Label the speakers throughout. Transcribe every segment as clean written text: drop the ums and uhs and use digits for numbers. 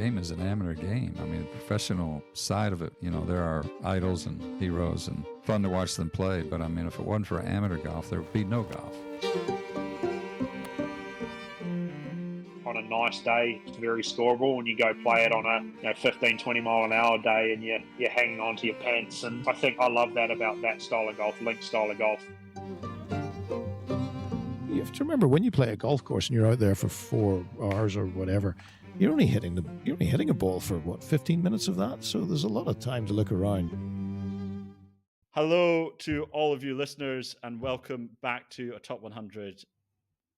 Speaker 1: game is an amateur game. I mean, the professional side of it, there are idols and heroes and fun to watch them play. But I mean, if it wasn't for amateur golf, there would be no golf.
Speaker 2: On a nice day, it's very scoreable, and you go play it on a 15, 20 mile an hour day, and you're hanging on to your pants. And I think I love that about that style of golf, link style of golf.
Speaker 3: You have to remember, when you play a golf course and you're out there for 4 hours or whatever, you're only hitting a ball for 15 minutes of that. So there's a lot of time to look around.
Speaker 4: Hello to all of you listeners, and welcome back to a Top 100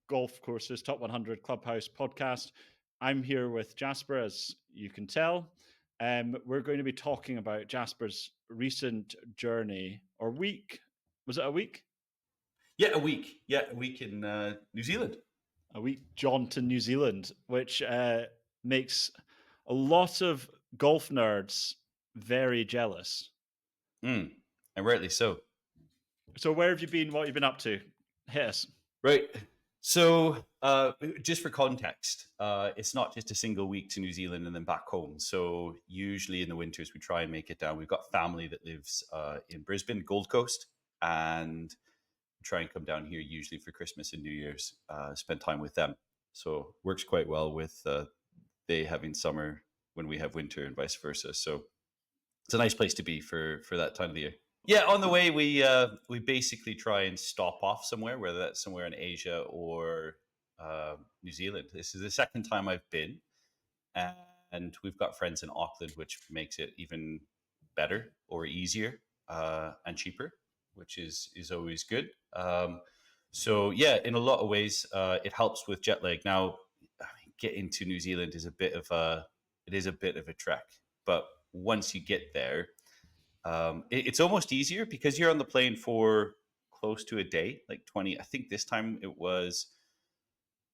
Speaker 4: Golf Courses Top 100 Clubhouse podcast. I'm here with Jasper, as you can tell. We're going to be talking about Jasper's recent journey or week. Was it a week?
Speaker 5: Yeah, a week. Yeah, a week in New Zealand.
Speaker 4: A week jaunt to New Zealand, which makes a lot of golf nerds very jealous.
Speaker 5: And rightly so.
Speaker 4: So where have you been? What have you been up to? Hit us.
Speaker 5: Right. So just for context, it's not just a single week to New Zealand and then back home. So usually in the winters, we try and make it down. We've got family that lives in Brisbane, Gold Coast, and try and come down here usually for Christmas and New Year's, spend time with them. So works quite well with they having summer when we have winter and vice versa. So it's a nice place to be for that time of the year. Yeah, on the way we basically try and stop off somewhere, whether that's somewhere in Asia or New Zealand. This is the second time I've been, and we've got friends in Auckland, which makes it even better or easier and cheaper, which is always good. So yeah, in a lot of ways, it helps with jet lag. Now, getting to New Zealand is a bit of a trek, but once you get there, it's almost easier because you're on the plane for close to a day, like 20. I think this time it was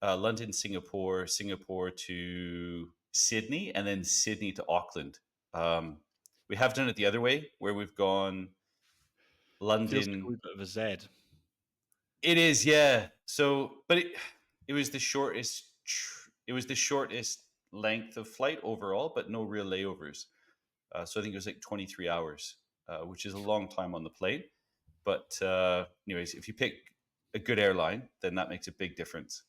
Speaker 5: London, Singapore to Sydney, and then Sydney to Auckland. We have done it the other way, where we've gone London.
Speaker 4: Feels like a bit of a Z.
Speaker 5: It is, yeah. So, but it was the shortest. It was the shortest length of flight overall, but no real layovers. So I think it was like 23 hours, which is a long time on the plane. But anyways, if you pick a good airline, then that makes a big difference.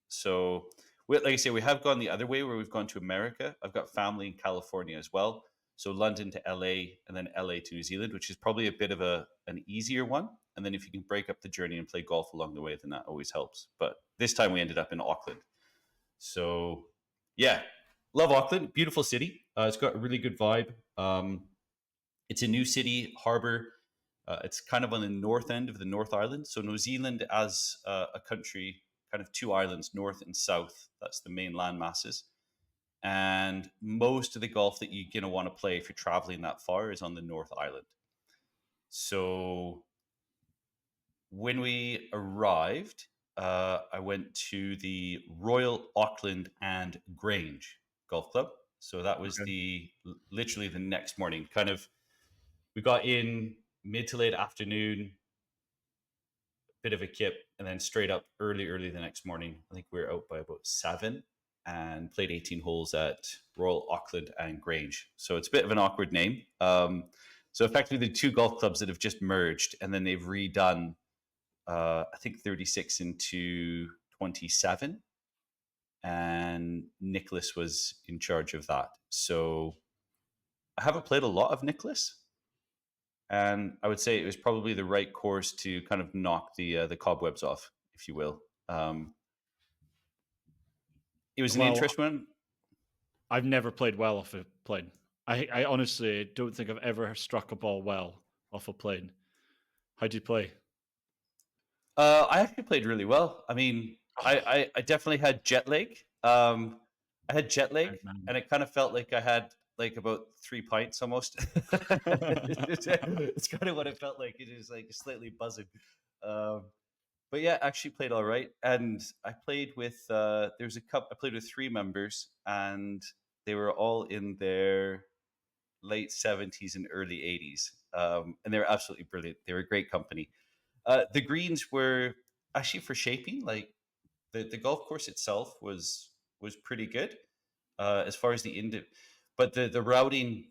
Speaker 5: So, like I say, we have gone the other way, where we've gone to America. I've got family in California as well. So London to LA, and then LA to New Zealand, which is probably a bit of an easier one. And then if you can break up the journey and play golf along the way, then that always helps. But this time we ended up in Auckland. So yeah, love Auckland. Beautiful city. It's got a really good vibe. It's a new city, harbour. It's kind of on the north end of the North Island. So New Zealand as a country, kind of two islands, north and south. That's the main land masses. And most of the golf that you're going to want to play if you're traveling that far is on the North Island. So when we arrived, I went to the Royal Auckland and Grange Golf Club. So that was literally the next morning. Kind of, we got in mid to late afternoon, bit of a kip, and then straight up early the next morning. I think we were out by about 7 and played 18 holes at Royal Auckland and Grange. So it's a bit of an awkward name. So effectively the two golf clubs that have just merged, and then they've redone, I think 36 into 27. And Nicholas was in charge of that. So I haven't played a lot of Nicholas. And I would say it was probably the right course to kind of knock the cobwebs off, if you will. It was an interesting one.
Speaker 4: I've never played well off a plane. I honestly don't think I've ever struck a ball well off a plane. How'd you play?
Speaker 5: I actually played really well. I mean, I definitely had jet lag. I had jet lag, and it kind of felt like I had like about 3 pints almost. It's kind of what it felt like. It is like slightly buzzing. But yeah, actually played all right. And I played with I played with 3 members, and they were all in their late 70s and early 80s. And they were absolutely brilliant. They were great company. The greens were actually, for shaping, like the golf course itself was pretty good. as far as but the routing,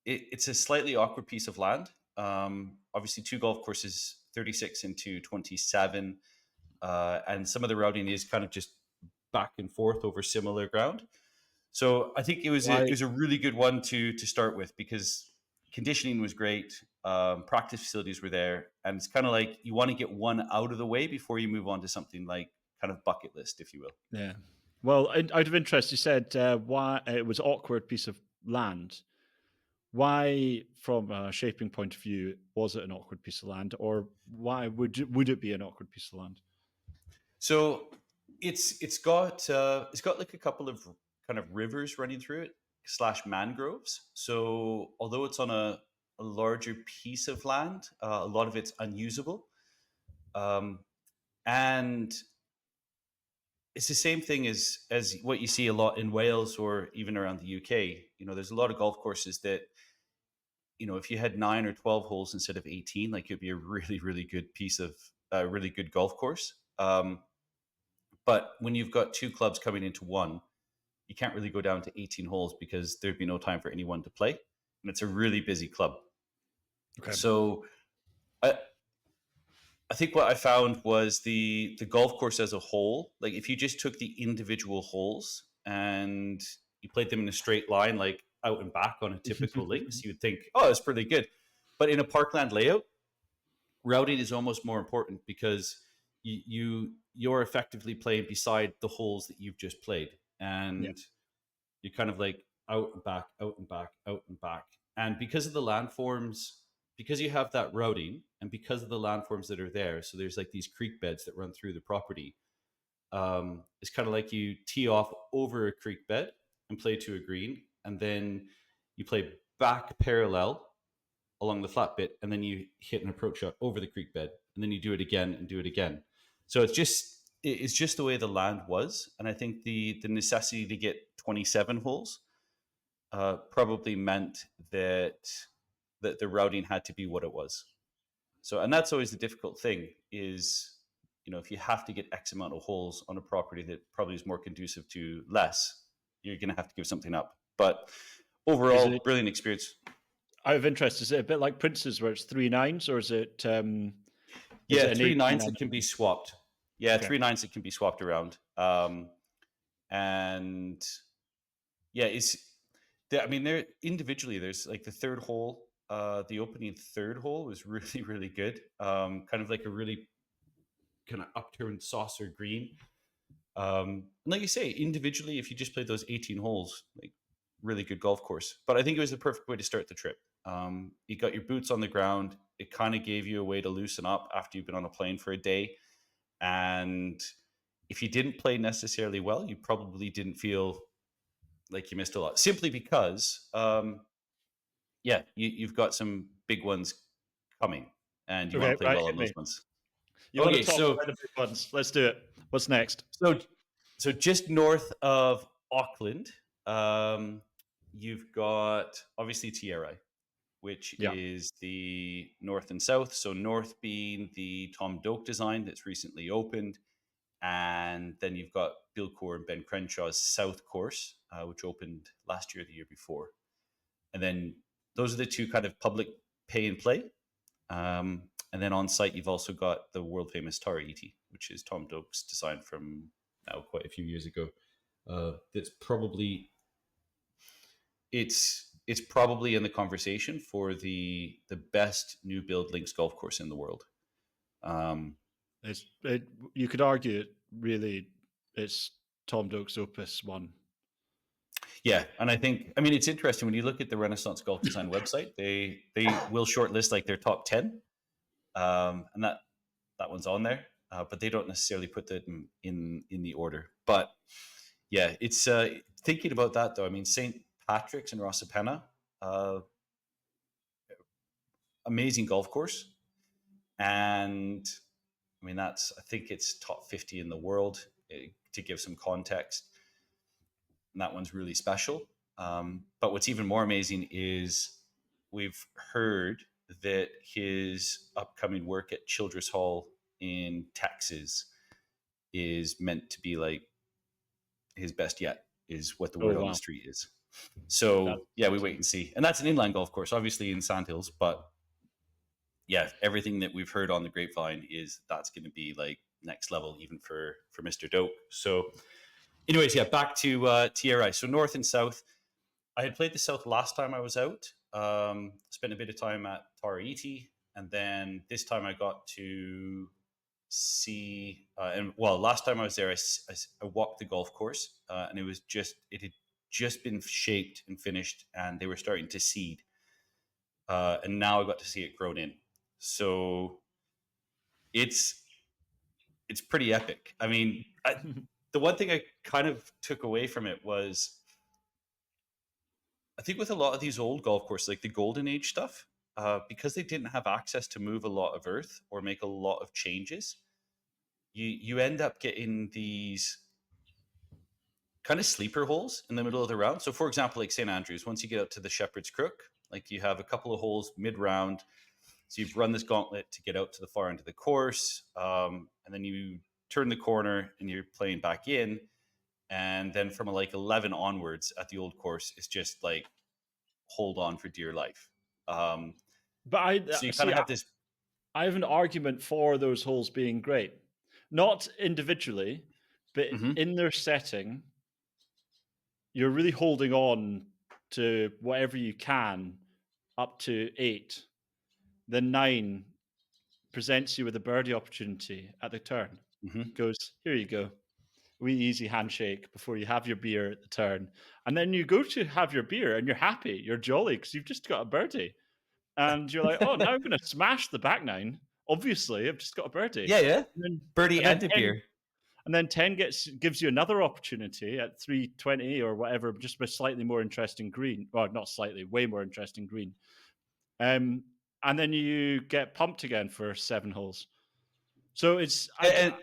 Speaker 5: it's a slightly awkward piece of land. Obviously, 2 golf courses, 36 into 27, and some of the routing is kind of just back and forth over similar ground. So I think it was a really good one to start with, because conditioning was great, practice facilities were there, and it's kind of like you want to get one out of the way before you move on to something like kind of bucket list, if you will.
Speaker 4: Yeah. Well, out of interest, you said why it was awkward piece of land. Why, from a shaping point of view, was it an awkward piece of land, or why would it be an awkward piece of land?
Speaker 5: So it's got like a couple of kind of rivers running through it / mangroves. So although it's on a larger piece of land, a lot of it's unusable, and it's the same thing as what you see a lot in Wales or even around the UK. There's a lot of golf courses that, if you had 9 or 12 holes instead of 18, like, it'd be a really, really good piece of a really good golf course. But when you've got 2 clubs coming into one, you can't really go down to 18 holes because there'd be no time for anyone to play. And it's a really busy club.
Speaker 4: Okay.
Speaker 5: So I think what I found was the golf course as a whole, like, if you just took the individual holes and you played them in a straight line, like out and back on a typical links, you would think, oh, it's pretty good. But in a parkland layout, routing is almost more important, because you're effectively playing beside the holes that you've just played, and you're kind of like out and back, out and back, out and back. And because of the landforms, because you have that routing, and because of the landforms that are there, so there's like these creek beds that run through the property. It's kind of like you tee off over a creek bed and play to a green, and then you play back parallel along the flat bit, and then you hit an approach shot over the creek bed, and then you do it again and do it again. So it's just the way the land was, and I think the necessity to get 27 holes probably meant that the routing had to be what it was. So, and that's always the difficult thing is, if you have to get X amount of holes on a property that probably is more conducive to less, you're going to have to give something up. But overall, brilliant experience.
Speaker 4: Out of interest, is it a bit like Prince's where it's 3 9s, or is it?
Speaker 5: Yeah, it 3 9s that can be swapped. Yeah,
Speaker 4: Okay.
Speaker 5: 3 9s that can be swapped around. And yeah, they're individually. There's like the third hole, the opening third hole was really, really good. Kind of like a really kind of upturned saucer green. And like you say, individually, if you just played those 18 holes, like, really good golf course. But I think it was the perfect way to start the trip. You got your boots on the ground. It kind of gave you a way to loosen up after you've been on a plane for a day. And if you didn't play necessarily well, you probably didn't feel like you missed a lot, simply because, you've got some big ones coming, and you want to play well on those ones.
Speaker 4: You want to talk about the big ones? Let's do it. What's next?
Speaker 5: So just north of Auckland, you've got obviously Te Arai, which is the north and south. So north being the Tom Doak design that's recently opened, and then you've got Bill Coore and Ben Crenshaw's South Course, which opened last year, the year before. And then those are the 2 kind of public pay and play. And then on site, you've also got the world famous Te Arai Iti, which is Tom Doak's design from now quite a few years ago. That's probably it's probably in the conversation for the best new build links golf course in the world.
Speaker 4: You could argue it's Tom Doak's Opus 1.
Speaker 5: Yeah, and I mean, it's interesting when you look at the Renaissance Golf Design website. They will shortlist like their top 10, and that one's on there, but they don't necessarily put that in the order. But yeah, it's thinking about that though. I mean, St. Patrick's in Rossapena, amazing golf course, and I mean I think it's top 50 in the world, to give some context. And that one's really special. But what's even more amazing is we've heard that his upcoming work at Childress Hall in Texas is meant to be like his best yet. is what the
Speaker 4: Oh,
Speaker 5: word on the
Speaker 4: wow.
Speaker 5: street is. So
Speaker 4: That's
Speaker 5: yeah, we wait and see. And that's an inline golf course, obviously in sandhills, but yeah, everything that we've heard on the grapevine is that's going to be like next level, even for Mr. Doak. So, anyways, yeah, back to Te Arai. So north and south. I had played the south last time I was out. Spent a bit of time at Iti, and then this time I got to see. And well, last time I was there, I walked the golf course, and it had just been shaped and finished, and they were starting to seed. And now I got to see it grown in. So it's pretty epic. I mean, the one thing I kind of took away from it was, I think with a lot of these old golf courses, like the Golden Age stuff, because they didn't have access to move a lot of earth or make a lot of changes, you end up getting these kind of sleeper holes in the middle of the round. So, for example, like St. Andrews, once you get out to the Shepherd's Crook, like you have a couple of holes mid round. So you've run this gauntlet to get out to the far end of the course, and then you turn the corner and you're playing back in. And then from like 11 onwards at the old course, it's just like hold on for dear life.
Speaker 4: But I
Speaker 5: So you kind
Speaker 4: see.
Speaker 5: of have this.
Speaker 4: I have an argument for those holes being great, not individually, but
Speaker 5: Mhm.
Speaker 4: in their setting. You're really holding on to whatever you can up to 8. Then 9 presents you with a birdie opportunity at the turn.
Speaker 5: Mhm.
Speaker 4: Goes, here you go. Wee easy handshake before you have your beer at the turn. And then you go to have your beer and you're happy, you're jolly because you've just got a birdie. And you're like, oh, now I'm going to smash the back 9. Obviously, I've just got a birdie.
Speaker 5: Yeah, yeah.
Speaker 4: And then,
Speaker 5: Birdie
Speaker 4: and then
Speaker 5: and a
Speaker 4: 10,
Speaker 5: beer.
Speaker 4: and then 10 gives you another opportunity at 320 or whatever, just with slightly more interesting green. Well, not slightly, way more interesting green. And then you get pumped again for 7 holes. So it's
Speaker 5: And,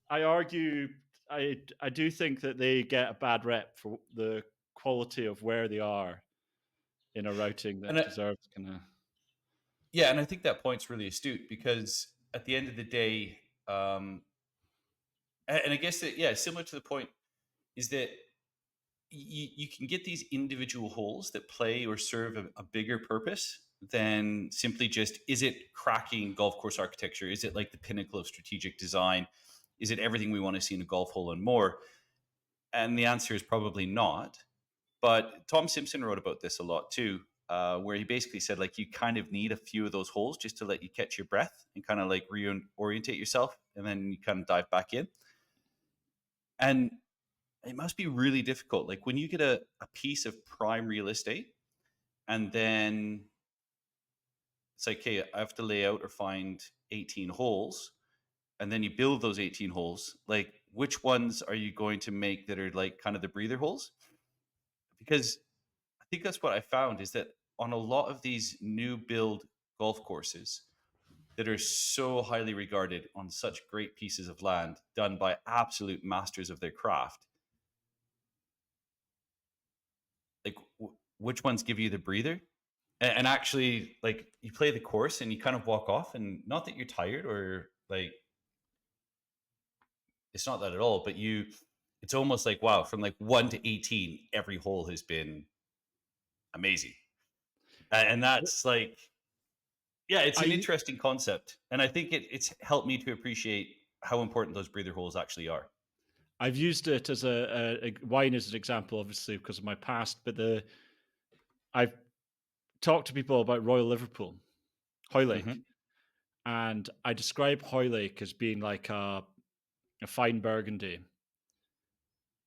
Speaker 4: I argue I do think that they get a bad rep for the quality of where they are in a routing
Speaker 5: and
Speaker 4: that deserves kind of.
Speaker 5: yeah, and I think that point's really astute because at the end of the day, and I guess that, yeah, similar to the point is that you can get these individual holes that play or serve a bigger purpose than simply just, is it cracking golf course architecture? Is it like the pinnacle of strategic design? Is it everything we want to see in a golf hole and more? And the answer is probably not. But Tom Simpson wrote about this a lot too, where he basically said like you kind of need a few of those holes just to let you catch your breath and kind of like reorientate yourself, and then you kind of dive back in. And it must be really difficult. Like when you get a piece of prime real estate and then it's like, hey, I have to lay out or find 18 holes. And then you build those 18 holes. Like, which ones are you going to make that are like kind of the breather holes? Because I think that's what I found is that on a lot of these new build golf courses that are so highly regarded on such great pieces of land done by absolute masters of their craft, like which ones give you the breather? And actually, like you play the course and you kind of walk off, and not that you're tired or like it's not that at all, but it's almost like wow, from like 1 to 18, every hole has been amazing, and that's like, yeah, it's an
Speaker 4: I
Speaker 5: interesting concept, and I think it's helped me to appreciate how important those breather holes actually are.
Speaker 4: I've used it as a wine as an example, obviously because of my past, but I've talked to people about Royal Liverpool, Hoylake,
Speaker 5: Mm-hmm.
Speaker 4: and I describe Hoylake as being like a fine Burgundy,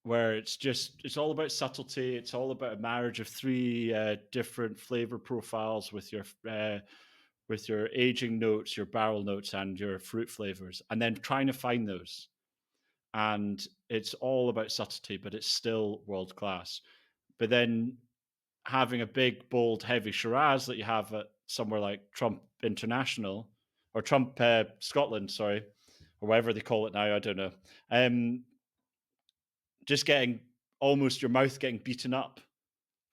Speaker 4: where it's all about subtlety. It's all about a marriage of 3 different flavor profiles with your aging notes, your barrel notes, and your fruit flavors, and then trying to find those. And it's all about subtlety, but it's still world class. But then having a big, bold, heavy Shiraz that you have at somewhere like Trump International or Trump Scotland, sorry, or whatever they call it now, I don't know. Just getting almost your mouth getting beaten up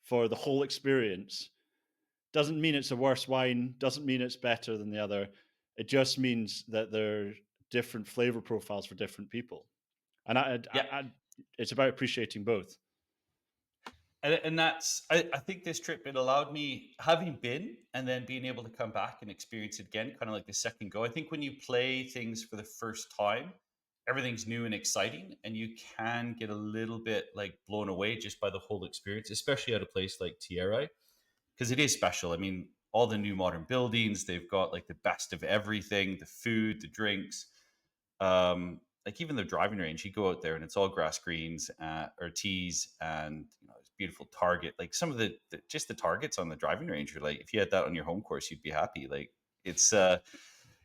Speaker 4: for the whole experience doesn't mean it's a worse wine, doesn't mean it's better than the other. It just means that there are different flavor profiles for different people. And
Speaker 5: Yeah,
Speaker 4: it's about appreciating both.
Speaker 5: and that's I think this trip, it allowed me, having been and then being able to come back and experience it again, kind of like the second go. I think when you play things for the first time, everything's new and exciting, and you can get a little bit like blown away just by the whole experience, especially at a place like Te Arai, because it is special. I mean, all the new modern buildings, they've got like the best of everything, the food, the drinks. Like even the driving range, you go out there and it's all grass greens or tees, and it's beautiful target. Like some of the just the targets on the driving range are like, if you had that on your home course, you'd be happy. Like it's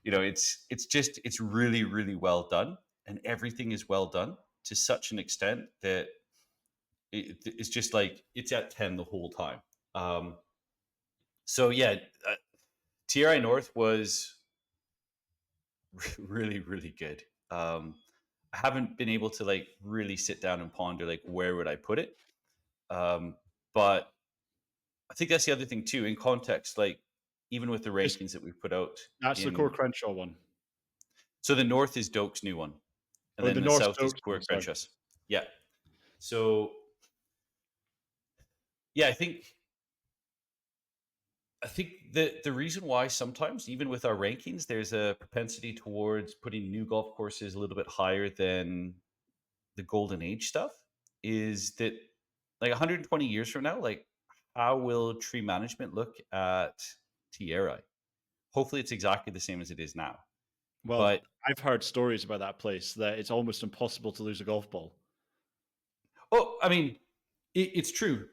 Speaker 5: it's really really well done, and everything is well done to such an extent that it's just like it's at 10 the whole time. So yeah, Te Arai North was really really good. I haven't been able to like really sit down and ponder like where would I put it. But I think that's the other thing too in context, like even with the rankings that we've put out.
Speaker 4: That's the Core Crenshaw one.
Speaker 5: So the north is Doak's new one, and then the
Speaker 4: North
Speaker 5: south is
Speaker 4: Stokes
Speaker 5: Core
Speaker 4: one, sorry.
Speaker 5: Crenshaw's. Yeah. So yeah, I think the reason why sometimes, even with our rankings, there's a propensity towards putting new golf courses a little bit higher than the golden age stuff is that like 120 years from now, like how will tree management look at Te Arai? Hopefully it's exactly the same as it is now.
Speaker 4: Well,
Speaker 5: But
Speaker 4: I've heard stories about that place that it's almost impossible to lose a golf ball.
Speaker 5: oh, I mean, it's true.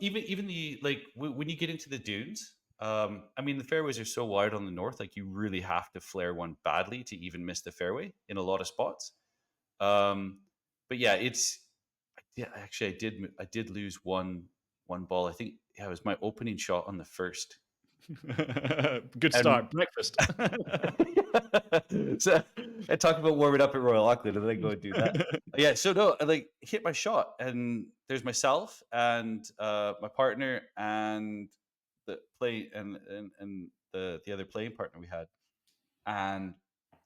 Speaker 5: Even the like when you get into the dunes, I mean the fairways are so wide on the north, like you really have to flare one badly to even miss the fairway in a lot of spots. But yeah, yeah. Actually, I did lose one ball. I think yeah, it was my opening shot on the first.
Speaker 4: Good
Speaker 5: And
Speaker 4: start. Breakfast.
Speaker 5: so I talk about warming up at Royal Auckland and then go and do that. Yeah, so no, I like hit my shot, and there's myself and my partner and the play and the other playing partner we had, and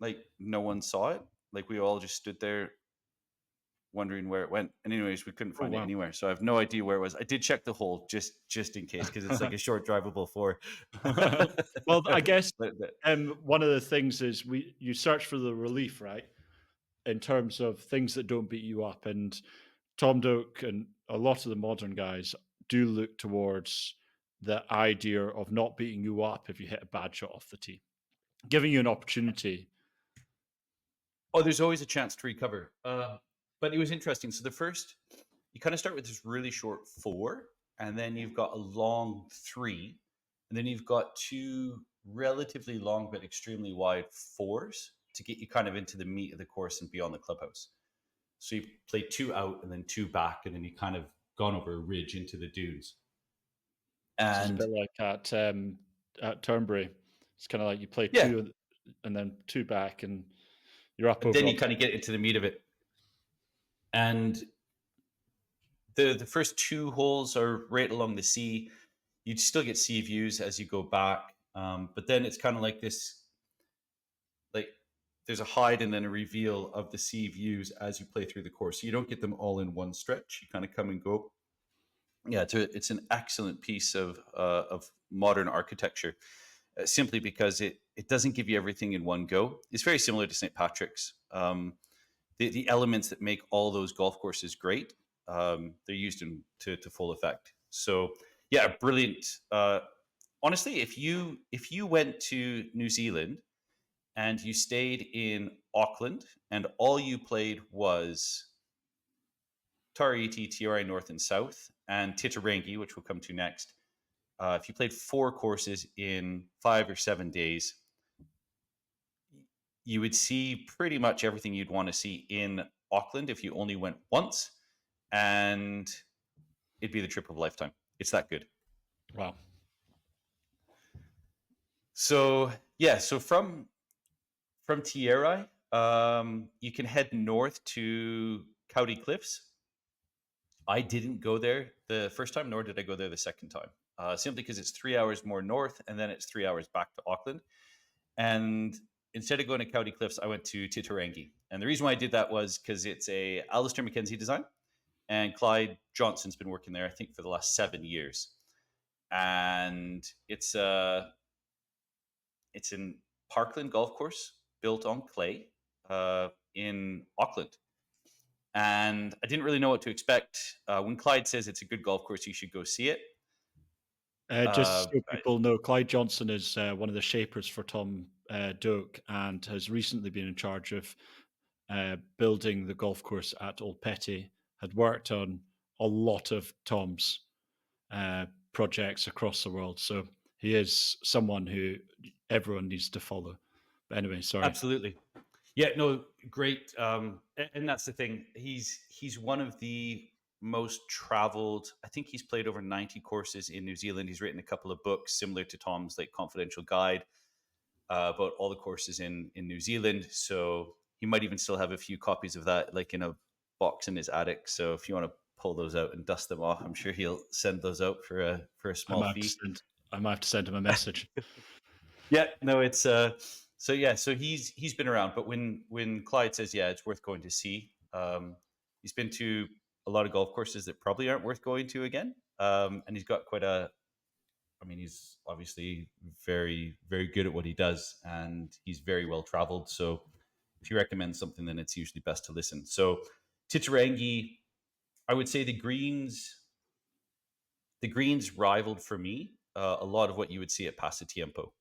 Speaker 5: like no one saw it. Like we all just stood there wondering where it went. And anyways, we couldn't find it
Speaker 4: wow.
Speaker 5: anywhere. So I have no idea where it was. I did check the hole just in case, because it's like a short drivable four.
Speaker 4: Well, I guess
Speaker 5: But-
Speaker 4: one of the things is you search for the relief, right? In terms of things that don't beat you up. And Tom Doak and a lot of the modern guys do look towards the idea of not beating you up if you hit a bad shot off the tee, giving you an opportunity.
Speaker 5: Oh, there's always a chance to recover. But it was interesting. So the first, you kind of start with this really short four, and then you've got a long three, and then you've got two relatively long but extremely wide fours to get you kind of into the meat of the course and beyond the clubhouse. So you play two out and then two back, and then you kind of gone over a ridge into the dunes.
Speaker 4: And
Speaker 5: And
Speaker 4: it's a bit like at Turnberry. It's kind of like you play
Speaker 5: Yeah.
Speaker 4: two and then two back, and you're up
Speaker 5: and
Speaker 4: over.
Speaker 5: then you kind of get into the meat of it. And the first two holes are right along the sea. You still get sea views as you go back, but then it's kind of like this, like there's a hide and then a reveal of the sea views as you play through the course. So you don't get them all in one stretch. You kind of come and go. Yeah, it's an excellent piece of modern architecture, simply because it doesn't give you everything in one go. It's very similar to St. Patrick's. The elements that make all those golf courses great, they're used to full effect. So yeah, brilliant. Honestly, if you went to New Zealand and you stayed in Auckland and all you played was Iti, Te Arai North and South, and Titirangi, which we'll come to next, if you played 4 courses in 5 or 7 days, you would see pretty much everything you'd want to see in Auckland if you only went once, and it'd be the trip of a lifetime. It's that good.
Speaker 4: Wow.
Speaker 5: So yeah, so from Te Arai, you can head north to Cowdy Cliffs. I didn't go there the first time, nor did I go there the second time, simply because it's 3 hours more north, and then it's 3 hours back to Auckland. And instead of going to Cowdy Cliffs, I went to Titirangi. And the reason why I did that was because it's a Alistair Mackenzie design. and Clyde Johnson's been working there, I think, for the last 7 years. And it's an Parkland golf course built on clay in Auckland. And I didn't really know what to expect. When Clyde says it's a good golf course, you should go see it.
Speaker 4: Just so people know, Clyde Johnson is one of the shapers for Tom Doak and has recently been in charge of building the golf course at Old Petty, had worked on a lot of Tom's projects across the world. So he is someone who everyone needs to follow. But anyway, sorry.
Speaker 5: Absolutely. Yeah, no, great. And that's the thing. He's one of the most traveled. I think he's played over 90 courses in New Zealand. He's written a couple of books similar to Tom's, like Confidential Guide, about all the courses in New Zealand. So he might even still have a few copies of that, like in a box in his attic. So if you want to pull those out and dust them off, I'm sure he'll send those out for a small fee.
Speaker 4: I might have to send him a message.
Speaker 5: Yeah, no, it's so he's been around, but when Clyde says, yeah, it's worth going to see, he's been to a lot of golf courses that probably aren't worth going to again, and he's got he's obviously very, very good at what he does, and he's very well traveled. So if he recommends something, then it's usually best to listen. So Titirangi, I would say the greens rivaled for me a lot of what you would see at Pasatiempo.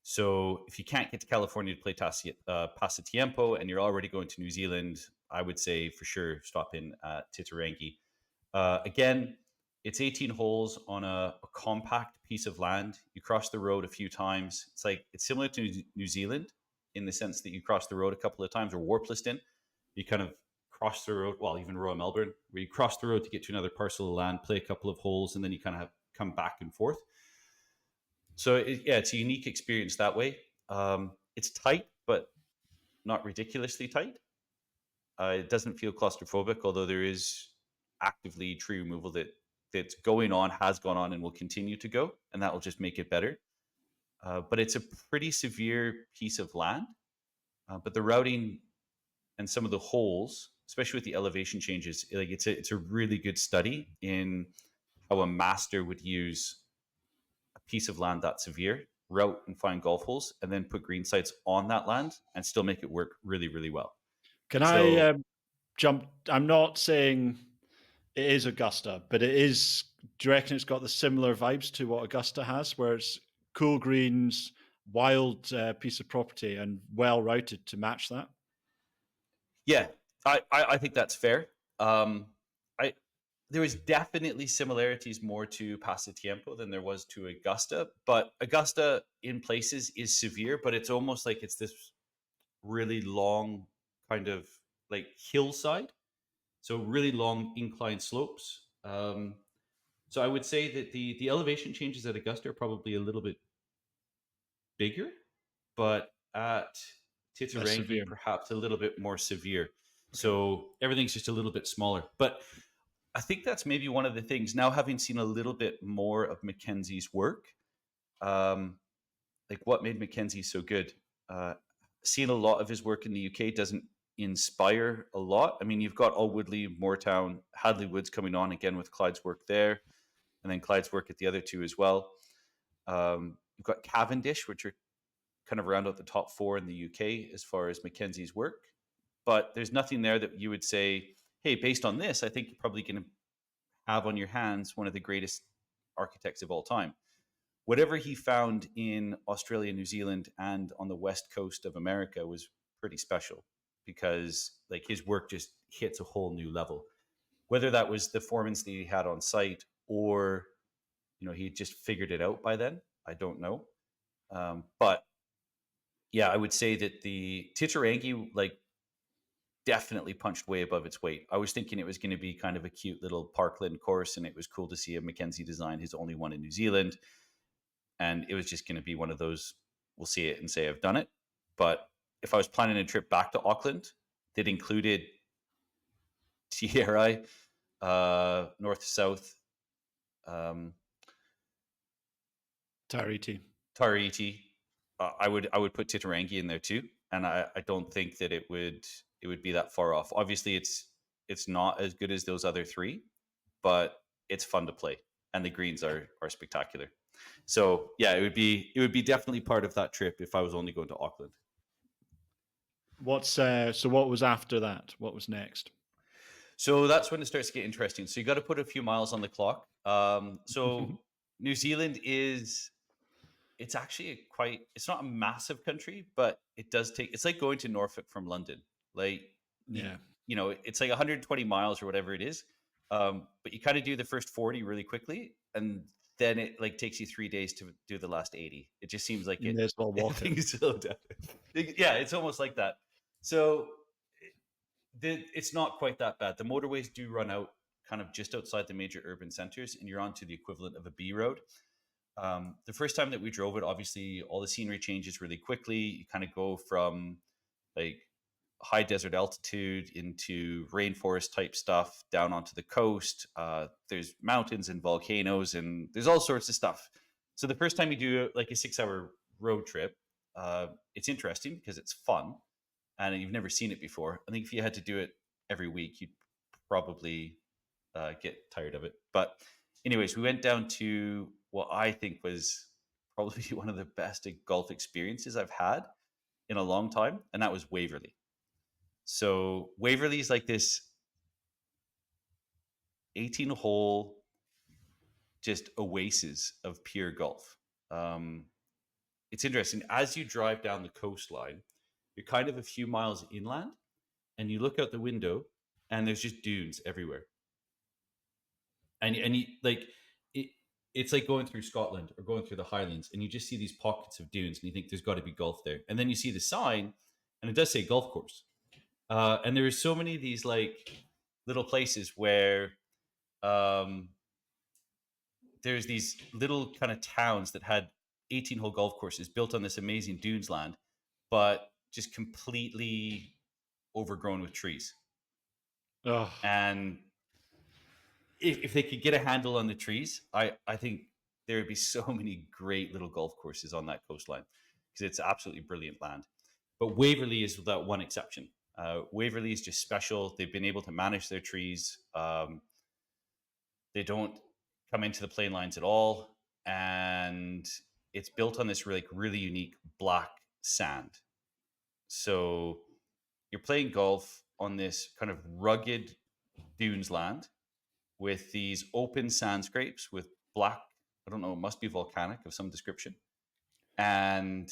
Speaker 5: So if you can't get to California to play Pasatiempo and you're already going to New Zealand, I would say for sure stop in at Titirangi. Again, it's 18 holes on a compact piece of land. You cross the road a few times. It's similar to New Zealand in the sense that you cross the road a couple of times, or Warpliston. You kind of cross the road, well, even Royal Melbourne, where you cross the road to get to another parcel of land, play a couple of holes, and then you kind of come back and forth. So it's a unique experience that way. It's tight, but not ridiculously tight. It doesn't feel claustrophobic, although there is actively tree removal that's going on, has gone on, and will continue to go, and that will just make it better. But it's a pretty severe piece of land. But the routing and some of the holes, especially with the elevation changes, it's a really good study in how a master would use a piece of land that severe, route and find golf holes, and then put green sites on that land and still make it work really, really well.
Speaker 4: I jump? I'm not saying it is Augusta, but it is. Do you reckon it's got the similar vibes to what Augusta has, where it's cool greens, wild piece of property, and well routed to match that?
Speaker 5: Yeah, I think that's fair. There was definitely similarities more to Pasatiempo than there was to Augusta, but Augusta in places is severe, but it's almost like it's this really long kind of like hillside. So really long inclined slopes. So I would say that the elevation changes at Augusta are probably a little bit bigger, but at Titirangi perhaps a little bit more severe. Okay. So everything's just a little bit smaller. But I think that's maybe one of the things. Now, having seen a little bit more of Mackenzie's work, like what made Mackenzie so good. Seeing a lot of his work in the UK doesn't inspire a lot. I mean, you've got All Woodley, Moortown, Hadley Woods coming on again with Clyde's work there, and then Clyde's work at the other two as well. You've got Cavendish, which are kind of round out the top four in the UK as far as Mackenzie's work. But there's nothing there that you would say, hey, based on this, I think you're probably going to have on your hands one of the greatest architects of all time. Whatever he found in Australia, New Zealand, and on the west coast of America was pretty special because like his work just hits a whole new level. Whether that was the foremen that he had on site or, he just figured it out by then, I don't know. But yeah, I would say that the Titirangi, definitely punched way above its weight. I was thinking it was going to be kind of a cute little Parkland course, and it was cool to see a Mackenzie design, his only one in New Zealand. And it was just going to be one of those, we'll see it and say I've done it. But if I was planning a trip back to Auckland that included Te Arai, north to south, Tairiti, I would put Titirangi in there too. And I don't think that it would be that far off. Obviously, it's It's not as good as those other three, but it's fun to play, and the greens are spectacular. So yeah, it would be definitely part of that trip if I was only going to Auckland.
Speaker 4: What's so? What was after that? What was next?
Speaker 5: So that's when it starts to get interesting. So you got to put a few miles on the clock. So New Zealand it's actually it's not a massive country, but it does take, it's like going to Norfolk from London. Like,
Speaker 4: Yeah.
Speaker 5: you know, it's like 120 miles or whatever it is. But you kind of do the first 40 really quickly, and then it like takes you 3 days to do the last 80. It just seems like
Speaker 4: You may as well walk it.
Speaker 5: things slow down. Yeah, it's almost like that. So it's not quite that bad. The motorways do run out kind of just outside the major urban centers, and you're onto the equivalent of a B road. The first time that we drove it, obviously, all the scenery changes really quickly. You kind of go from like high desert altitude into rainforest type stuff down onto the coast. There's mountains and volcanoes, and there's all sorts of stuff. So the first time you do like a 6-hour road trip, it's interesting because it's fun and you've never seen it before. I think if you had to do it every week, you'd probably get tired of it. But anyways, we went down to what I think was probably one of the best golf experiences I've had in a long time, and that was Waverley. So Waverley is like this 18-hole just oasis of pure golf. It's interesting. As you drive down the coastline, you're kind of a few miles inland, and you look out the window, and there's just dunes everywhere. And you like it's like going through Scotland or going through the Highlands, and you just see these pockets of dunes, and you think there's got to be golf there. And then you see the sign, and it does say golf course. And there are so many of these like little places where there's these little kind of towns that had 18-hole golf courses built on this amazing dunes land, but just completely overgrown with trees.
Speaker 4: Oh.
Speaker 5: And if they could get a handle on the trees, I think there would be so many great little golf courses on that coastline because it's absolutely brilliant land. But Waverley is that one exception. Waverley is just special. They've been able to manage their trees. They don't come into the plane lines at all. And it's built on this really unique black sand. So you're playing golf on this kind of rugged dunes land with these open sand scrapes with black, I don't know, it must be volcanic of some description. And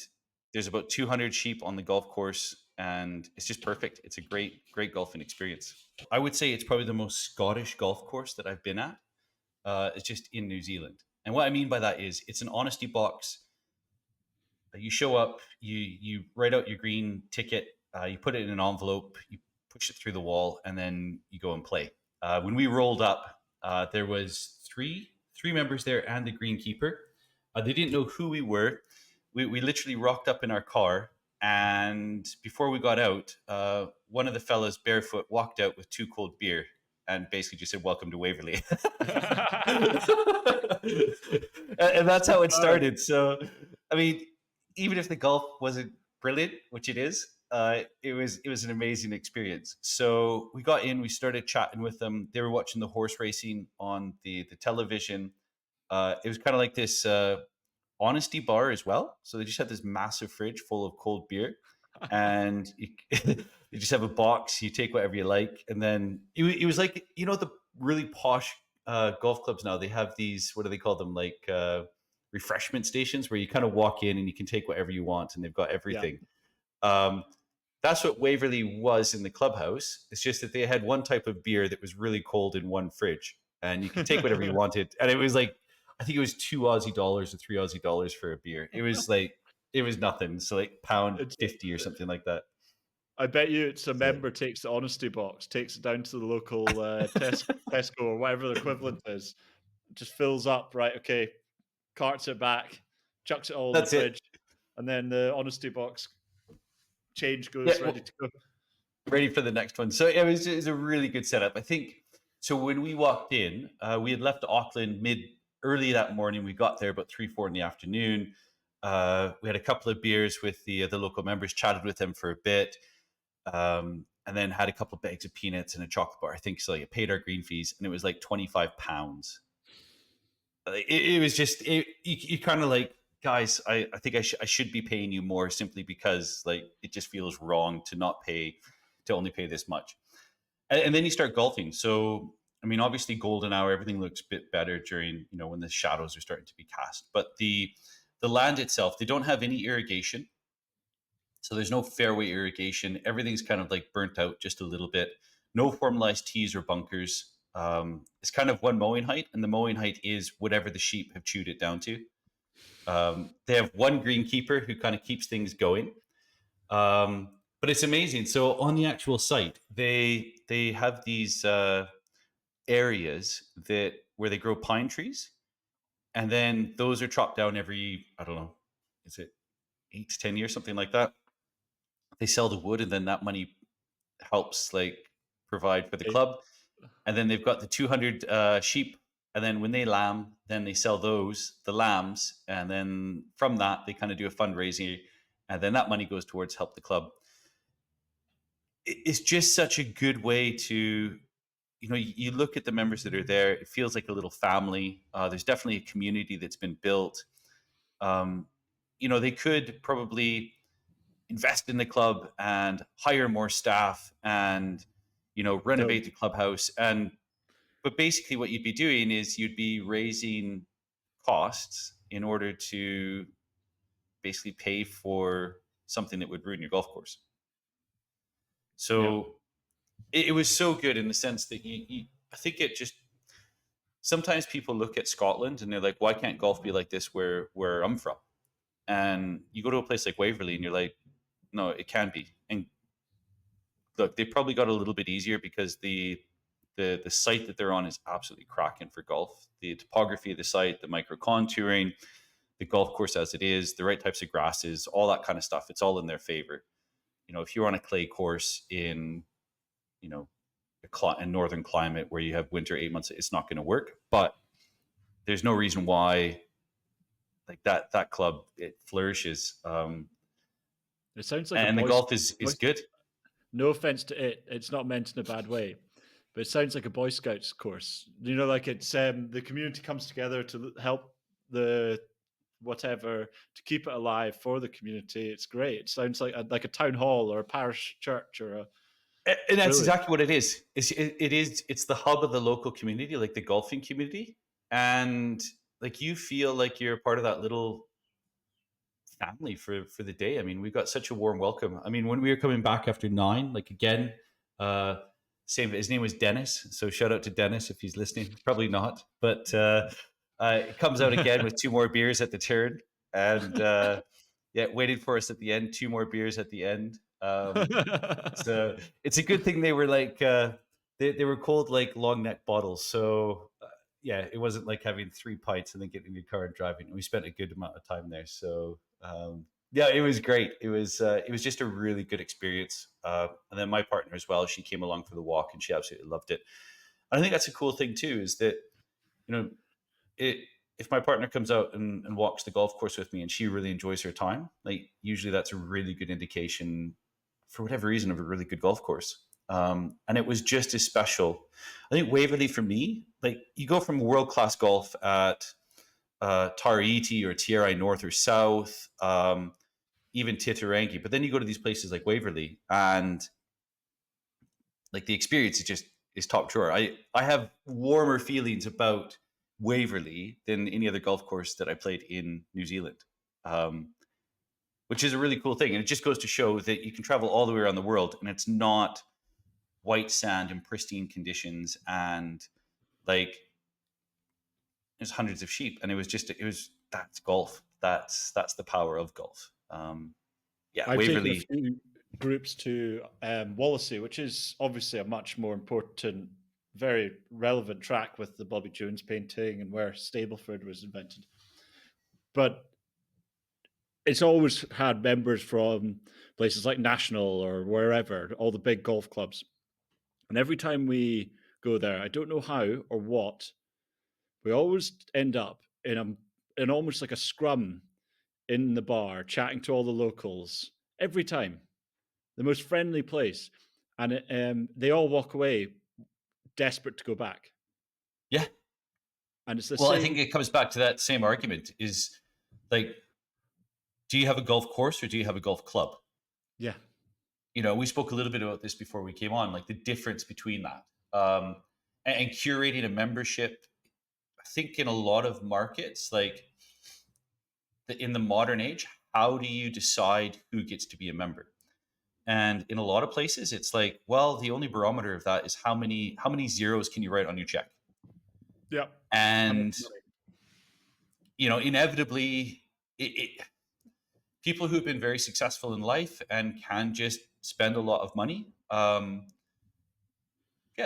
Speaker 5: there's about 200 sheep on the golf course, and it's just perfect. It's a great golfing experience. I would say it's probably the most Scottish golf course that I've been at. It's just in New Zealand. And what I mean by that is it's an honesty box. You show up, you write out your green ticket, you put it in an envelope, you push it through the wall, and then you go and play. When we rolled up, there was three members there and the greenkeeper. They didn't know who we were. We literally rocked up in our car, and before we got out, one of the fellas barefoot walked out with 2 cold beer and basically just said, "Welcome to Waverley." And that's how it started. So, I mean, even if the golf wasn't brilliant, which it is, it was an amazing experience. So we got in, we started chatting with them. They were watching the horse racing on the television. It was kind of like this honesty bar as well. So they just had this massive fridge full of cold beer, and you just have a box. You take whatever you like, and then it was like, you know, the really posh golf clubs now. They have these, what do they call them, like refreshment stations where you kind of walk in and you can take whatever you want, and they've got everything. Yeah. That's what Waverley was in the clubhouse. It's just that they had one type of beer that was really cold in one fridge, and you could take whatever you wanted. And it was like, I think it was $2 Aussie or $3 Aussie for a beer. It was like, it was nothing. So like £1.50 or something like that.
Speaker 4: I bet you it's a member takes the honesty box, takes it down to the local Tesco or whatever the equivalent is, just fills up, right? Okay, carts it back, chucks it all in the fridge, and then the honesty box change goes ready to go.
Speaker 5: Ready for the next one. So it was a really good setup. I think, so when we walked in, we had left Auckland early that morning. We got there about 3-4 in the afternoon. We had a couple of beers with the local members, chatted with them for a bit. And and then had a couple of bags of peanuts and a chocolate bar. I think so. Like, paid our green fees, and it was like £25. It was just you kind of like, guys, I think I should be paying you more simply because like it just feels wrong to not pay, to only pay this much. And then you start golfing. So I mean, obviously golden hour, everything looks a bit better during, when the shadows are starting to be cast. But the land itself, they don't have any irrigation. So there's no fairway irrigation. Everything's kind of like burnt out just a little bit. No formalized tees or bunkers. It's kind of one mowing height, and the mowing height is whatever the sheep have chewed it down to. They have one greenkeeper who kind of keeps things going. But it's amazing. So on the actual site, they have these areas that where they grow pine trees, and then those are chopped down every, I don't know, is it 8 to 10 years, something like that. They sell the wood, and then that money helps like provide for the club. And then they've got the 200 sheep, and then when they lamb, then they sell the lambs, and then from that they kind of do a fundraising, and then that money goes towards help the club. It's just such a good way to, you look at the members that are there, it feels like a little family. There's definitely a community that's been built. They could probably invest in the club and hire more staff and renovate the clubhouse, but basically what you'd be doing is you'd be raising costs in order to basically pay for something that would ruin your golf course. So it was so good in the sense that I think it just, sometimes people look at Scotland and they're like, why can't golf be like this where I'm from? And you go to a place like Waverley and you're like, no, it can be. And look, they probably got a little bit easier because the site that they're on is absolutely cracking for golf. The topography of the site, the micro contouring, the golf course as it is, the right types of grasses, all that kind of stuff. It's all in their favor. If you're on a clay course in, a northern climate where you have winter 8 months, it's not going to work. But there's no reason why, like that club, it flourishes.
Speaker 4: It sounds like,
Speaker 5: and the golf is good.
Speaker 4: No offense to it; it's not meant in a bad way, but it sounds like a Boy Scouts course. Like it's the community comes together to help the whatever, to keep it alive for the community. It's great. It sounds like a town hall or a parish church or a.
Speaker 5: And that's exactly what it is. It's the hub of the local community, like the golfing community, and like you feel like you're part of that little family for the day. I mean, we got such a warm welcome. I mean, when we were coming back after 9, like again, same. His name was Dennis, so shout out to Dennis if he's listening. Probably not, but it comes out again with 2 more beers at the turn, and waited for us at the end. 2 more beers at the end. So it's a good thing they were like they were cold, like long neck bottles. So it wasn't like having 3 pints and then getting in your car and driving. We spent a good amount of time there. So it was great. It was just a really good experience. And then my partner as well, she came along for the walk and she absolutely loved it. And I think that's a cool thing too, is that, if my partner comes out and walks the golf course with me and she really enjoys her time, like usually that's a really good indication, for whatever reason, of a really good golf course. And it was just as special. I think Waverley for me, like you go from world-class golf at Te Arai or Te Arai North or South, even Titirangi, but then you go to these places like Waverley and like the experience is top drawer. I have warmer feelings about Waverley than any other golf course that I played in New Zealand, which is a really cool thing. And it just goes to show that you can travel all the way around the world and it's not white sand and pristine conditions and like there's hundreds of sheep. And that's golf. That's the power of golf.
Speaker 4: I've
Speaker 5: Waverley.
Speaker 4: taken a few groups to Wallasey, which is obviously a much more important, very relevant track with the Bobby Jones painting and where Stableford was invented. But it's always had members from places like National or wherever, all the big golf clubs. And every time we go there, I don't know how or what, we always end up in almost like a scrum in the bar, chatting to all the locals every time. The most friendly place. and they all walk away desperate to go back.
Speaker 5: Yeah.
Speaker 4: And it's the
Speaker 5: Well,
Speaker 4: same.
Speaker 5: I think it comes back to that same argument: is like, do you have a golf course or do you have a golf club?
Speaker 4: Yeah.
Speaker 5: We spoke a little bit about this before we came on, like the difference between that, and curating a membership. I think in a lot of markets, like in the modern age, how do you decide who gets to be a member? And in a lot of places, it's like, well, the only barometer of that is how many zeros can you write on your check?
Speaker 4: Yeah.
Speaker 5: And inevitably, people who've been very successful in life and can just spend a lot of money, a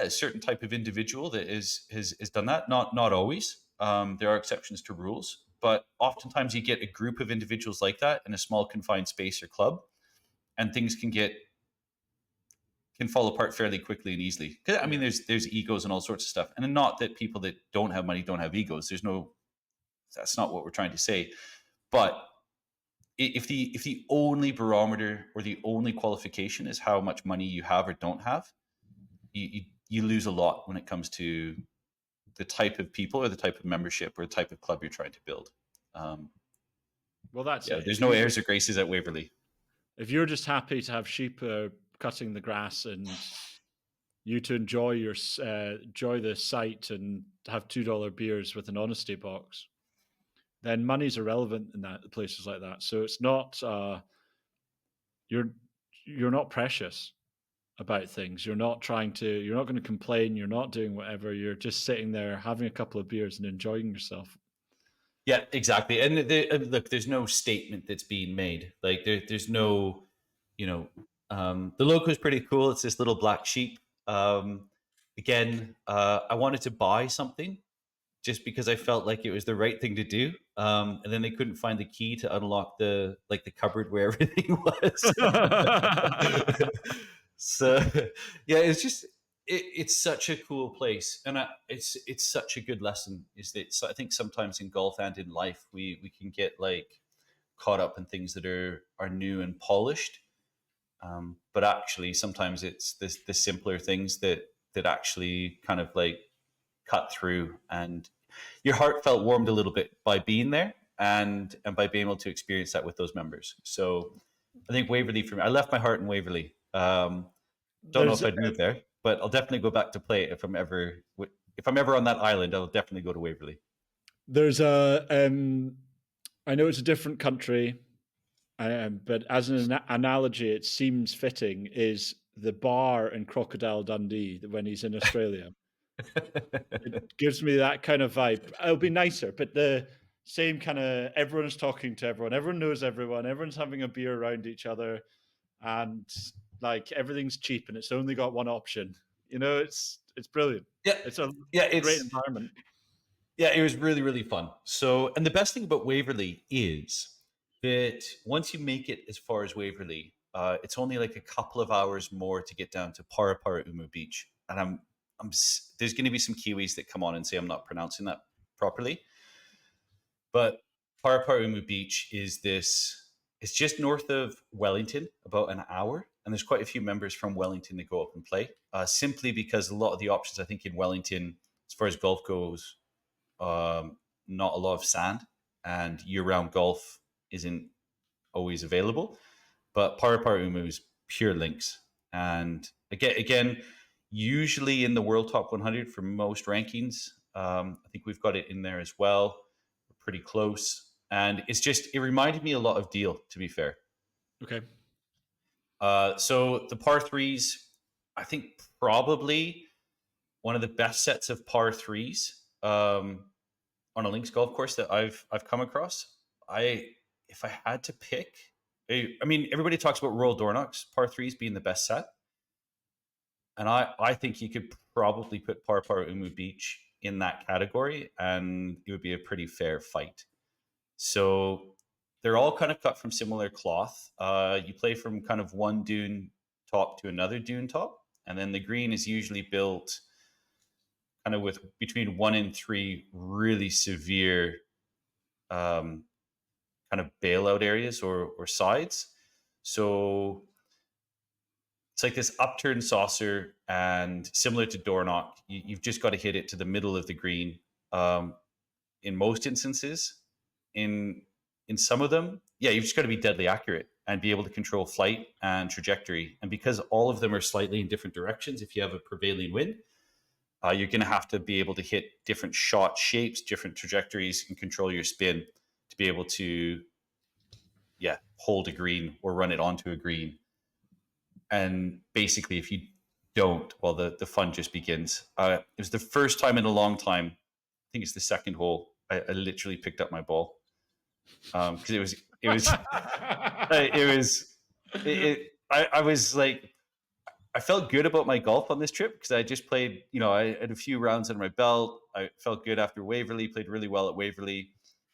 Speaker 5: certain type of individual that has done that. Not always. There are exceptions to rules, but oftentimes you get a group of individuals like that in a small confined space or club, and things can fall apart fairly quickly and easily. Because I mean, there's egos and all sorts of stuff, and not that people that don't have money don't have egos. That's not what we're trying to say. But if the only barometer or the only qualification is how much money you have or don't have, you lose a lot when it comes to the type of people or the type of membership or the type of club you're trying to build.
Speaker 4: Well, that's it.
Speaker 5: There's no airs or graces at Waverley.
Speaker 4: If you're just happy to have sheep cutting the grass and you to enjoy the sight and have $2 beers with an honesty box, then money's irrelevant in places like that. So it's not you're not precious about things. You're not going to complain. You're not doing whatever. You're just sitting there having a couple of beers and enjoying yourself.
Speaker 5: Yeah, exactly. And look, there's no statement that's being made. Like there's no, the logo is pretty cool. It's this little black sheep. Again, I wanted to buy something just because I felt like it was the right thing to do. And then they couldn't find the key to unlock the cupboard where everything was. So yeah, it's such a cool place, and it's such a good lesson. Is that I think sometimes in golf and in life we can get like caught up in things that are new and polished, but actually sometimes it's the simpler things that actually kind of like cut through, and your heart felt warmed a little bit by being there and by being able to experience that with those members. So I think Waverley for me, I left my heart in Waverley. Don't know if I'd move there, but I'll definitely go back to play it if I'm ever on that island. I'll definitely go to Waverley.
Speaker 4: There's I know it's a different country, but as an analogy, it seems fitting is the bar in Crocodile Dundee when he's in Australia. It gives me that kind of vibe. It'll be nicer, but the same kind of everyone's talking to everyone. Everyone knows everyone. Everyone's having a beer around each other, and like everything's cheap, and it's only got one option. It's brilliant.
Speaker 5: Yeah,
Speaker 4: it's a
Speaker 5: it's
Speaker 4: great environment.
Speaker 5: Yeah, it was really, really fun. So, and the best thing about Waverley is that once you make it as far as Waverley, it's only like a couple of hours more to get down to Paraparaumu Beach. And there's going to be some Kiwis that come on and say I'm not pronouncing that properly. But Paraparaumu Beach is it's just north of Wellington, about an hour. And there's quite a few members from Wellington that go up and play, simply because a lot of the options, I think, in Wellington, as far as golf goes, not a lot of sand, and year-round golf isn't always available. But Paraparaumu is pure links, and again, usually in the World Top 100 for most rankings. I think we've got it in there as well. We're pretty close, and it reminded me a lot of Deal, to be fair.
Speaker 4: Okay.
Speaker 5: So the par threes, I think probably one of the best sets of par threes on a links golf course that I've come across. If I had to pick, I mean, everybody talks about Royal Dornoch's par threes being the best set, and I think you could probably put Paraparaumu Beach in that category, and it would be a pretty fair fight. So they're all kind of cut from similar cloth. You play from kind of one dune top to another dune top, and then the green is usually built kind of with between 1 and 3 really severe kind of bailout areas or sides. So it's like this upturned saucer, and similar to door knock, you've just got to hit it to the middle of the green. In most instances, in some of them, yeah, you've just got to be deadly accurate and be able to control flight and trajectory. And because all of them are slightly in different directions, if you have a prevailing wind, you're going to have to be able to hit different shot shapes, different trajectories, and control your spin to be able to, yeah, hold a green or run it onto a green. And basically, if you don't, well, the fun just begins. It was the first time in a long time. I think it's the second hole. I literally picked up my ball because I was like, I felt good about my golf on this trip because I just played, I had a few rounds under my belt. I felt good after Waverley, played really well at Waverley.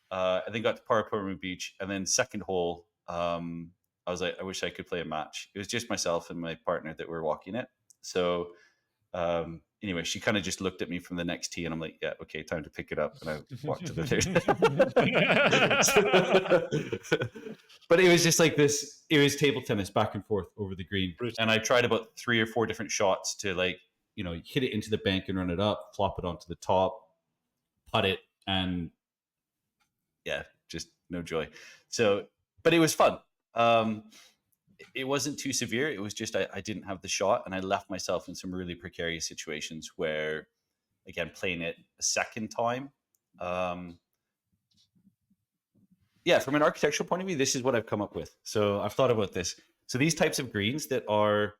Speaker 5: And then got to Paraparaumu Beach. And then second hole, I was like, I wish I could play a match. It was just myself and my partner that were walking it. So anyway, she kind of just looked at me from the next tee, and I'm like, yeah, okay, time to pick it up. And I walked to the third. But it was just like this. It was table tennis back and forth over the green. And I tried about 3 or 4 different shots to hit it into the bank and run it up, flop it onto the top, putt it, and yeah, just no joy. So, but it was fun. It wasn't too severe. It was just I didn't have the shot, and I left myself in some really precarious situations where, again, playing it a second time. From an architectural point of view, this is what I've come up with. So I've thought about this. So these types of greens that are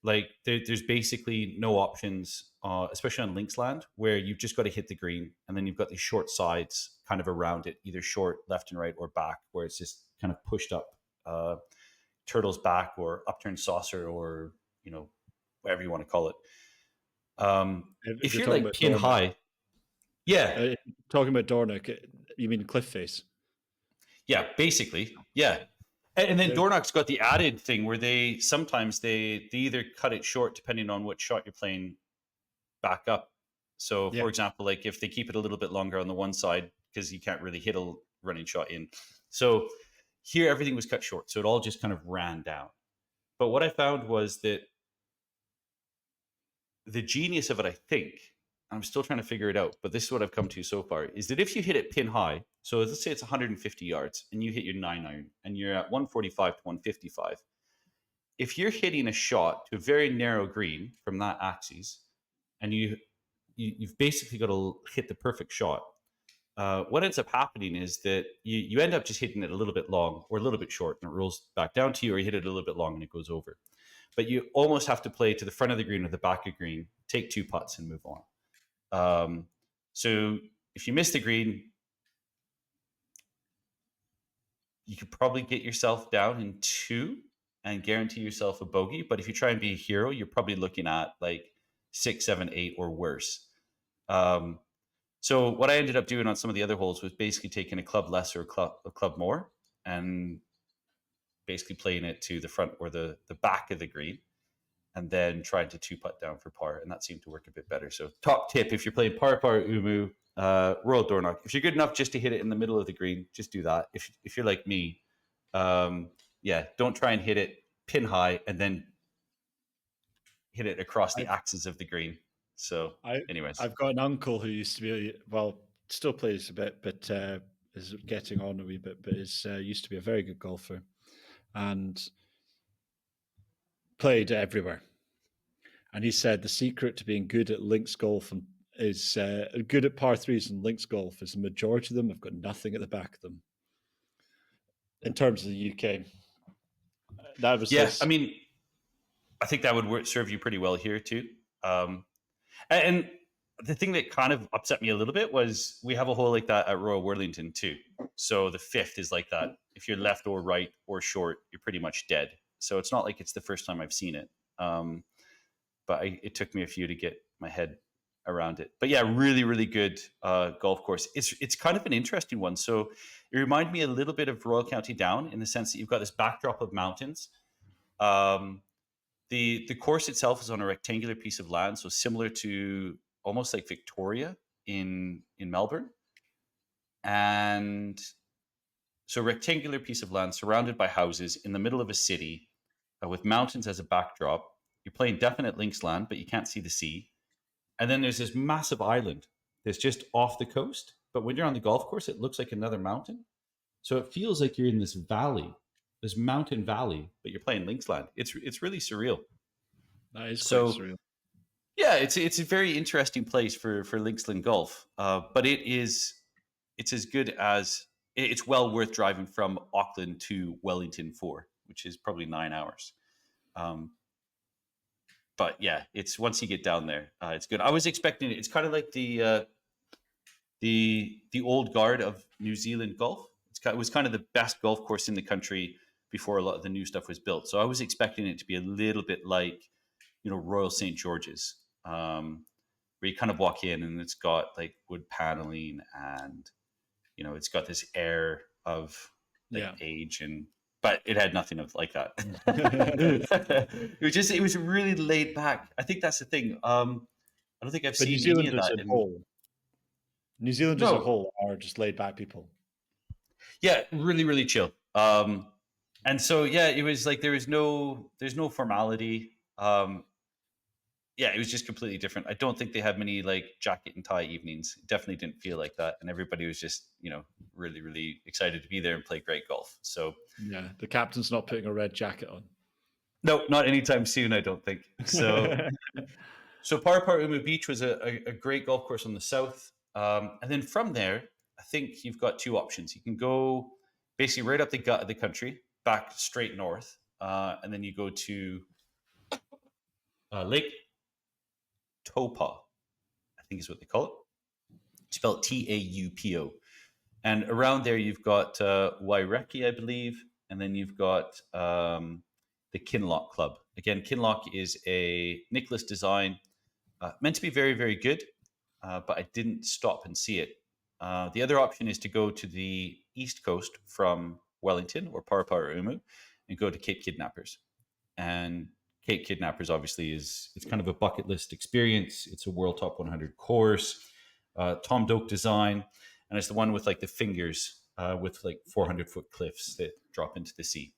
Speaker 5: like, there's basically no options, especially on links land, where you've just got to hit the green, and then you've got these short sides kind of around it, either short, left and right, or back, where it's just kind of pushed up. Turtle's back or upturned saucer, or whatever you want to call it. If you're like pin high, yeah.
Speaker 4: Talking about Dornoch, you mean cliff face?
Speaker 5: Yeah, basically, yeah. And then Dornoch's got the added thing where they sometimes they either cut it short depending on what shot you're playing back up. So, for example, like if they keep it a little bit longer on the one side because you can't really hit a running shot in. So here, everything was cut short. So it all just kind of ran down. But what I found was that the genius of it, I think, I'm still trying to figure it out, but this is what I've come to so far, is that if you hit it pin high, so let's say it's 150 yards, and you hit your 9-iron, and you're at 145 to 155, if you're hitting a shot to a very narrow green from that axis, and you've basically got to hit the perfect shot, what ends up happening is that you end up just hitting it a little bit long or a little bit short, and it rolls back down to you, or you hit it a little bit long and it goes over. But you almost have to play to the front of the green or the back of green, take 2 putts and move on. So if you miss the green, you could probably get yourself down in 2 and guarantee yourself a bogey. But if you try and be a hero, you're probably looking at like 6, 7, 8 or worse. So what I ended up doing on some of the other holes was basically taking a club less or a club more, and basically playing it to the front or the back of the green, and then trying to 2-putt down for par, and that seemed to work a bit better. So top tip, if you're playing Paraparaumu, Royal Dornoch, if you're good enough just to hit it in the middle of the green, just do that. If you're like me, don't try and hit it pin high and then hit it across the axis of the green. So anyways.
Speaker 4: I've got an uncle who used to be, still plays a bit, but is getting on a wee bit, but used to be a very good golfer and played everywhere. And he said the secret to being good at links golf is good at par 3s and links golf is the majority of them have got nothing at the back of them. In terms of the UK, that was
Speaker 5: I mean, I think that would serve you pretty well here too. And the thing that kind of upset me a little bit was we have a hole like that at Royal Worlington too. So the 5th is like that. If you're left or right or short, you're pretty much dead. So it's not like it's the first time I've seen it. But it took me a few to get my head around it. But yeah, really, really good golf course. It's kind of an interesting one. So it reminded me a little bit of Royal County Down in the sense that you've got this backdrop of mountains. The course itself is on a rectangular piece of land, so similar to almost like Victoria in Melbourne. And so rectangular piece of land surrounded by houses in the middle of a city. with mountains as a backdrop. You're playing definite links land, but you can't see the sea. And then there's this massive island that's just off the coast. But when you're on the golf course, it looks like another mountain. So it feels like you're in this valley, this mountain valley, but you're playing links land. It's really surreal.
Speaker 4: That is quite
Speaker 5: So
Speaker 4: surreal.
Speaker 5: yeah, it's a very interesting place for linksland golf. But it's as good as it's well worth driving from Auckland to Wellington for, which is probably 9 hours. But yeah, it's once you get down there, it's good. I was expecting it. It's kind of like the old guard of New Zealand golf. It was kind of the best golf course in the country before a lot of the new stuff was built. So I was expecting it to be a little bit like, Royal St. George's, where you kind of walk in and it's got like wood paneling and it's got this air of age, but it had nothing of like that. it was really laid back. I think that's the thing. I don't think I've
Speaker 4: But
Speaker 5: seen
Speaker 4: New
Speaker 5: any of
Speaker 4: Zealanders
Speaker 5: that.
Speaker 4: as a whole, New Zealanders as a
Speaker 5: No.
Speaker 4: whole are just laid back people.
Speaker 5: Yeah, really, really chill. And so yeah, it was like there's no formality. Yeah, it was just completely different. I don't think they have many like jacket and tie evenings. It definitely didn't feel like that, and everybody was just really, really excited to be there and play great golf. So
Speaker 4: yeah, the captain's not putting a red jacket on.
Speaker 5: no, not anytime soon. I don't think so. So Paraparaumu Beach was a great golf course on the south, and then from there, I think you've got two options. You can go basically right up the gut of the country, back straight north, and then you go to Lake Taupo, I think is what they call it. Spelled Taupo. And around there, you've got Waireki, I believe, and then you've got the Kinloch Club. Again, Kinloch is a Nicholas design, meant to be very, very good, but I didn't stop and see it. The other option is to go to the east coast from Wellington or Paraparaumu and go to Cape Kidnappers. And Cape Kidnappers obviously it's kind of a bucket list experience. It's a World Top 100 course, Tom Doak design, and it's the one with like the fingers with like 400-foot cliffs that drop into the sea.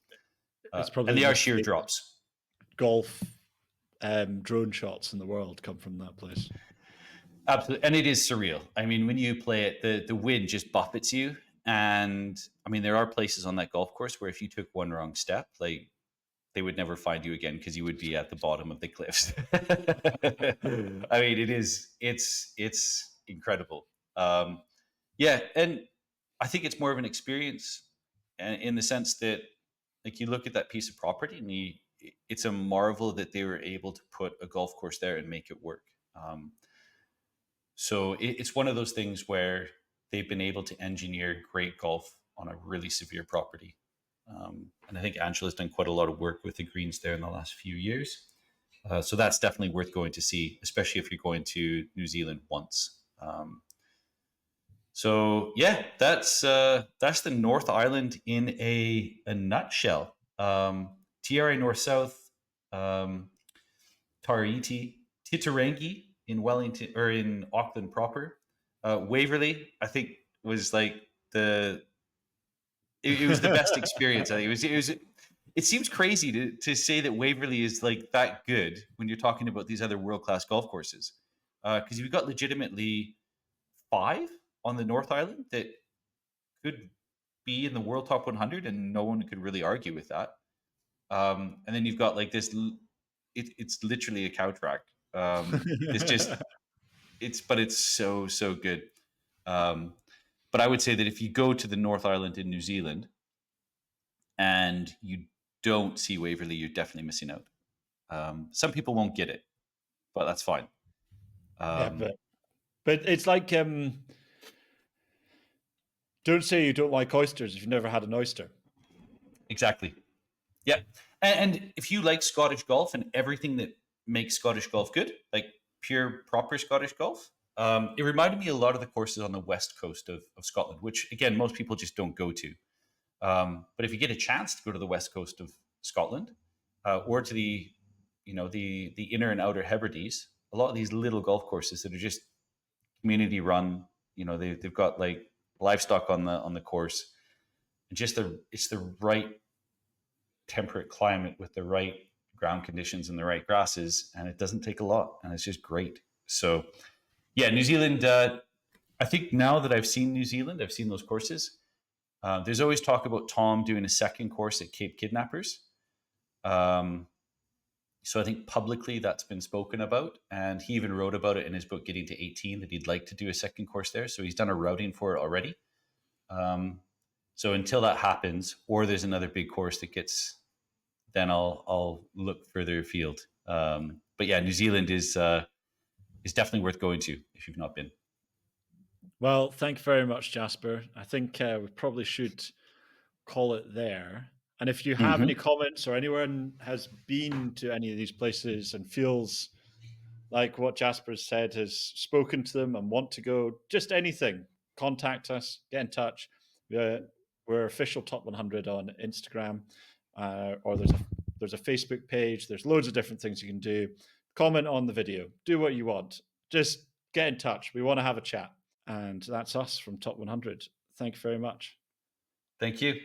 Speaker 4: It's probably
Speaker 5: and they
Speaker 4: the
Speaker 5: are
Speaker 4: most
Speaker 5: sheer
Speaker 4: famous
Speaker 5: drops.
Speaker 4: golf drone shots in the world come from that place.
Speaker 5: Absolutely, and it is surreal. I mean, when you play it, the wind just buffets you, and I mean, there are places on that golf course where if you took one wrong step, like they would never find you again because you would be at the bottom of the cliffs. I mean, it's incredible. Yeah, and I think it's more of an experience in the sense that, like, you look at that piece of property and it's a marvel that they were able to put a golf course there and make it work. So it's one of those things where they've been able to engineer great golf on a really severe property. And I think Angela's done quite a lot of work with the greens there in the last few years. So that's definitely worth going to see, especially if you're going to New Zealand once. So yeah, that's the North Island in a nutshell. Te Arai North South, Tariti, Titirangi in Wellington or in Auckland proper. Waverley, I think, was like it was the best experience. I think it was. It seems crazy to say that Waverley is like that good when you're talking about these other world class golf courses, because you've got legitimately 5 on the North Island that could be in the World Top 100, and no one could really argue with that. And then you've got like this. It's literally a cow track. It's just it's so good. But I would say that if you go to the North Island in New Zealand and you don't see Waverley, you're definitely missing out. Some people won't get it, but that's fine.
Speaker 4: Yeah, but it's like don't say you don't like oysters if you've never had an oyster.
Speaker 5: Exactly. Yeah. And if you like Scottish golf and everything that makes Scottish golf good, like pure, proper Scottish golf, it reminded me a lot of the courses on the west coast of Scotland, which, again, most people just don't go to. But if you get a chance to go to the west coast of Scotland or to the inner and outer Hebrides, a lot of these little golf courses that are just community run, they've got like livestock on the course, and just it's the right temperate climate with the right ground conditions and the right grasses, and it doesn't take a lot, and it's just great. So, yeah, New Zealand. I think now that I've seen New Zealand, I've seen those courses. There's always talk about Tom doing a second course at Cape Kidnappers. So I think publicly that's been spoken about, and he even wrote about it in his book Getting to 18 that he'd like to do a second course there. So he's done a routing for it already. So until that happens, or there's another big course that gets, then I'll look further afield. But yeah, New Zealand is definitely worth going to if you've not been.
Speaker 4: Well, thank you very much, Jasper. I think we probably should call it there. And if you have any comments, or anyone has been to any of these places and feels like what Jasper said has spoken to them and want to go, just anything, contact us, get in touch. We're official Top 100 on Instagram, or there's a Facebook page. There's loads of different things you can do. Comment on the video. Do what you want. Just get in touch. We want to have a chat. And that's us from Top 100. Thank you very much.
Speaker 5: Thank you.